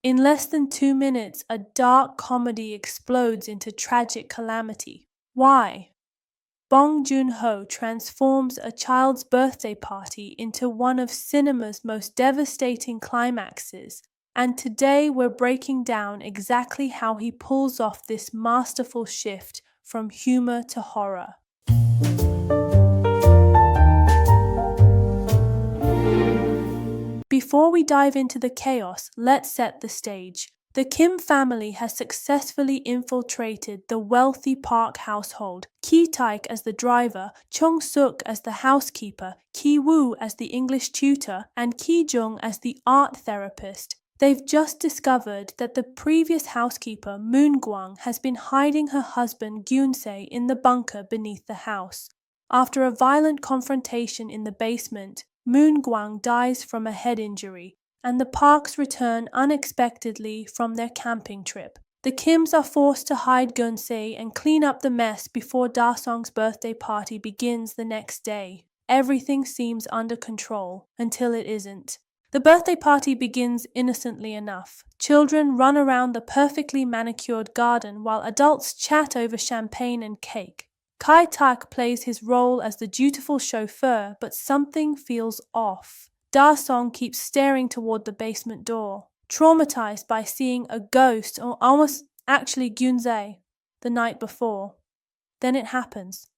In less than 2 minutes, a dark comedy explodes into tragic calamity. Why? Bong Joon-ho transforms a child's birthday party into one of cinema's most devastating climaxes, and today we're breaking down exactly how he pulls off this masterful shift from humor to horror. Before we dive into the chaos, let's set the stage. The Kim family has successfully infiltrated the wealthy Park household. Ki-taek as the driver, Chung-suk as the housekeeper, Ki-woo as the English tutor, and Ki-jung as the art therapist. They've just discovered that the previous housekeeper, Moon-gwang, has been hiding her husband Gyun-se in the bunker beneath the house. After a violent confrontation in the basement, Moon-gwang dies from a head injury, and the Parks return unexpectedly from their camping trip. The Kims are forced to hide Gyun-se and clean up the mess before Da-song's birthday party begins the next day. Everything seems under control, until it isn't. The birthday party begins innocently enough. Children run around the perfectly manicured garden while adults chat over champagne and cake. Ki-taek plays his role as the dutiful chauffeur, but something feels off. Da-song keeps staring toward the basement door, traumatized by seeing a ghost, or almost actually Gyun-se, the night before. Then it happens.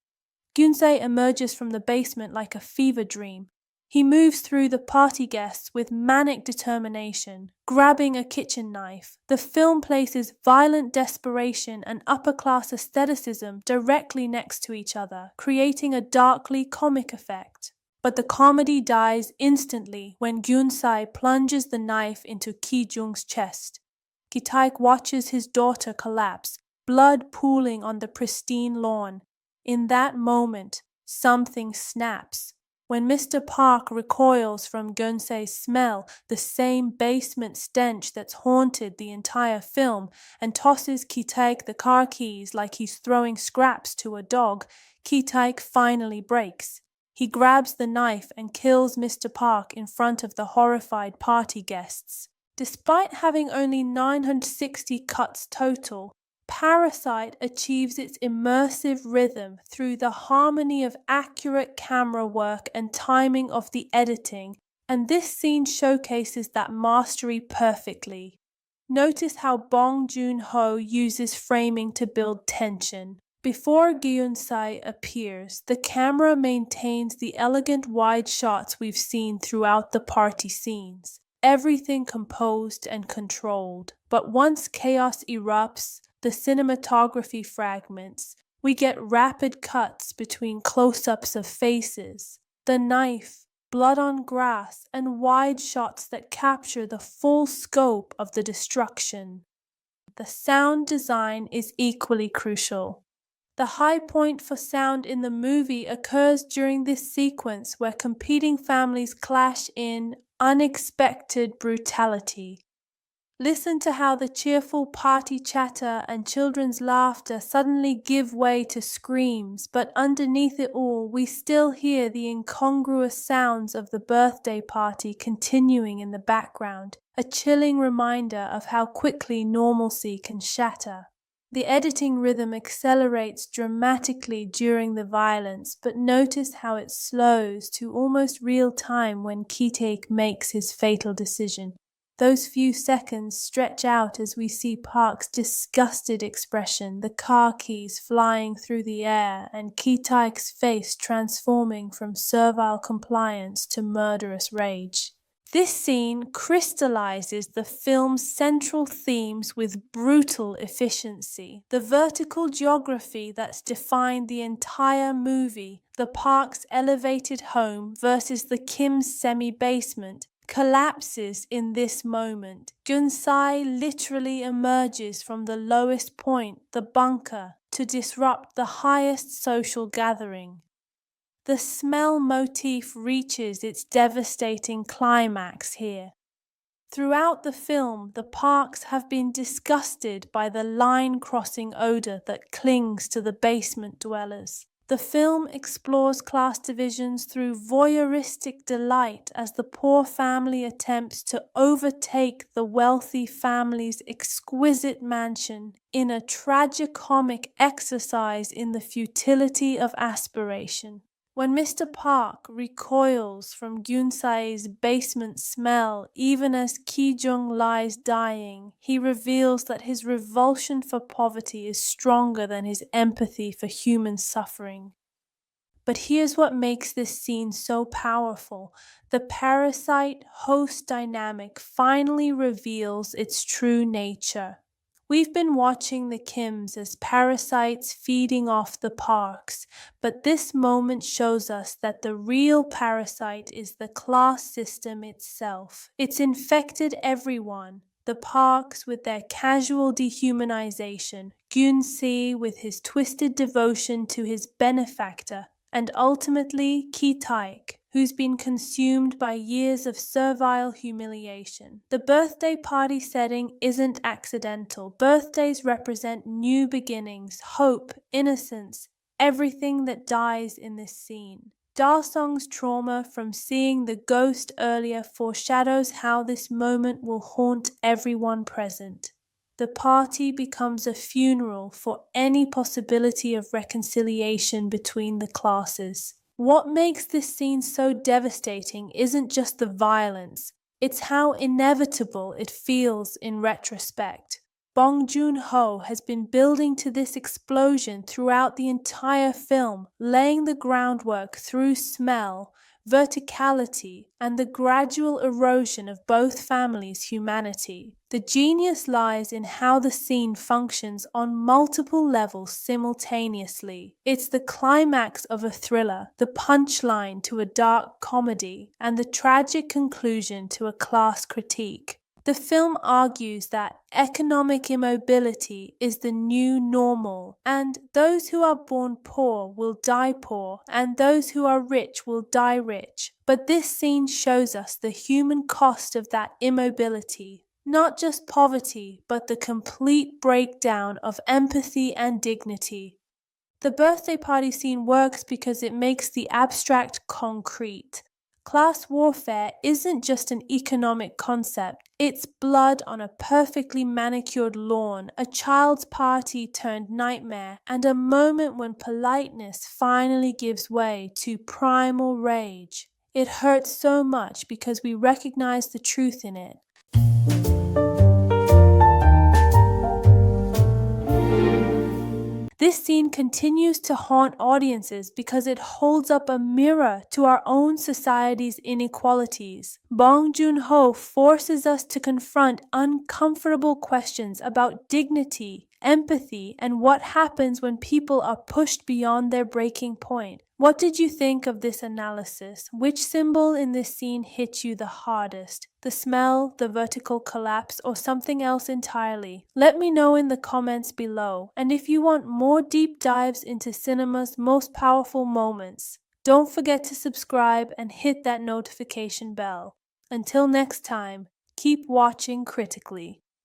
Gyun-se emerges from the basement like a fever dream. He moves through the party guests with manic determination, grabbing a kitchen knife. The film places violent desperation and upper-class aestheticism directly next to each other, creating a darkly comic effect. But the comedy dies instantly when Gyun-se plunges the knife into Ki-jung's chest. Ki-taek watches his daughter collapse, blood pooling on the pristine lawn. In that moment, something snaps. When Mr. Park recoils from Gyun-se's smell, the same basement stench that's haunted the entire film, and tosses Ki-taek the car keys like he's throwing scraps to a dog, Ki-taek finally breaks. He grabs the knife and kills Mr. Park in front of the horrified party guests. Despite having only 960 cuts total, Parasite achieves its immersive rhythm through the harmony of accurate camera work and timing of the editing, and this scene showcases that mastery perfectly. Notice how Bong Joon-ho uses framing to build tension. Before Gyun-se appears, the camera maintains the elegant wide shots we've seen throughout the party scenes. Everything composed and controlled. But once chaos erupts, the cinematography fragments. We get rapid cuts between close-ups of faces, the knife, blood on grass, and wide shots that capture the full scope of the destruction. The sound design is equally crucial. The high point for sound in the movie occurs during this sequence where competing families clash in unexpected brutality. Listen to how the cheerful party chatter and children's laughter suddenly give way to screams, but underneath it all, we still hear the incongruous sounds of the birthday party continuing in the background, a chilling reminder of how quickly normalcy can shatter. The editing rhythm accelerates dramatically during the violence, but notice how it slows to almost real time when Ki-taek makes his fatal decision. Those few seconds stretch out as we see Park's disgusted expression, the car keys flying through the air, and Ki-taek's face transforming from servile compliance to murderous rage. This scene crystallizes the film's central themes with brutal efficiency. The vertical geography that's defined the entire movie, the Park's elevated home versus the Kim's semi-basement, collapses in this moment. Gyun-se literally emerges from the lowest point, the bunker, to disrupt the highest social gathering. The smell motif reaches its devastating climax here. Throughout the film, the Parks have been disgusted by the line-crossing odor that clings to the basement dwellers. The film explores class divisions through voyeuristic delight as the poor family attempts to overtake the wealthy family's exquisite mansion in a tragicomic exercise in the futility of aspiration. When Mr. Park recoils from Gyun-sae's basement smell even as Ki-jung lies dying, he reveals that his revulsion for poverty is stronger than his empathy for human suffering. But here's what makes this scene so powerful. The parasite-host dynamic finally reveals its true nature. We've been watching the Kims as parasites feeding off the Parks, but this moment shows us that the real parasite is the class system itself. It's infected everyone. The Parks with their casual dehumanization, Gyun-si with his twisted devotion to his benefactor, and ultimately Ki-taek, who's been consumed by years of servile humiliation. The birthday party setting isn't accidental. Birthdays represent new beginnings, hope, innocence, everything that dies in this scene. Darsung's trauma from seeing the ghost earlier foreshadows how this moment will haunt everyone present. The party becomes a funeral for any possibility of reconciliation between the classes. What makes this scene so devastating isn't just the violence, it's how inevitable it feels in retrospect. Bong Joon-ho has been building to this explosion throughout the entire film, laying the groundwork through smell, verticality, and the gradual erosion of both families' humanity. The genius lies in how the scene functions on multiple levels simultaneously. It's the climax of a thriller, the punchline to a dark comedy, and the tragic conclusion to a class critique. The film argues that economic immobility is the new normal, and those who are born poor will die poor, and those who are rich will die rich. But this scene shows us the human cost of that immobility. Not just poverty, but the complete breakdown of empathy and dignity. The birthday party scene works because it makes the abstract concrete. Class warfare isn't just an economic concept, it's blood on a perfectly manicured lawn, a child's party turned nightmare, and a moment when politeness finally gives way to primal rage. It hurts so much because we recognize the truth in it. This scene continues to haunt audiences because it holds up a mirror to our own society's inequalities. Bong Joon-ho forces us to confront uncomfortable questions about dignity, empathy, and what happens when people are pushed beyond their breaking point. What did you think of this analysis? Which symbol in this scene hit you the hardest? The smell, the vertical collapse, or something else entirely? Let me know in the comments below. And if you want more deep dives into cinema's most powerful moments, don't forget to subscribe and hit that notification bell. Until next time, keep watching critically.